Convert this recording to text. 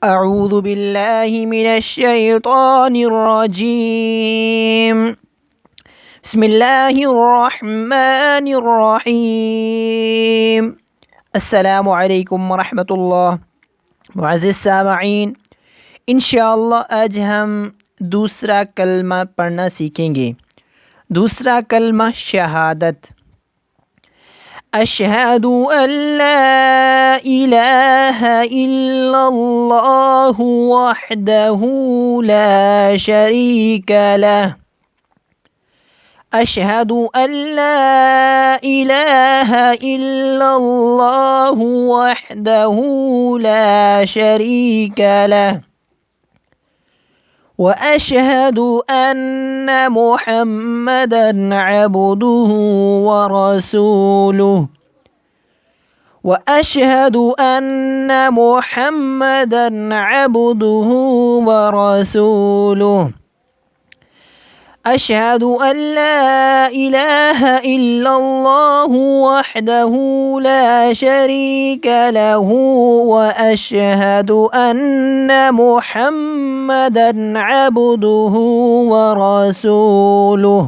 أعوذ بالله من الشيطان الرجيم. بسم الله الرحمن الرحيم. السلام عليكم ورحمة الله। मुअज़्ज़िज़ सामईन, इंशाअल्लाह आज हम दूसरा कलमा पढ़ना सीखेंगे। दूसरा कलमा शहादत। अशहदु अल्ला इलाहा इल्लल्लाहु वहदहु ला शरीक लह। अशहदु अल्ला इलाहा इल्लल्लाहु वहदहु ला शरीक लह व अशहदु अन्न मुहम्मदन अब्दुहु व रसूलुहु व अशहदु अन्न मुहम्मदन अब्दुहु व रसूलुहु। अशहदु अल्ला इलाहा इल्लल्लाहु वहदहु ला शरीक लहु व अशहदु अन्न मुहम्मदन अब्दुहु व रसूलुहु।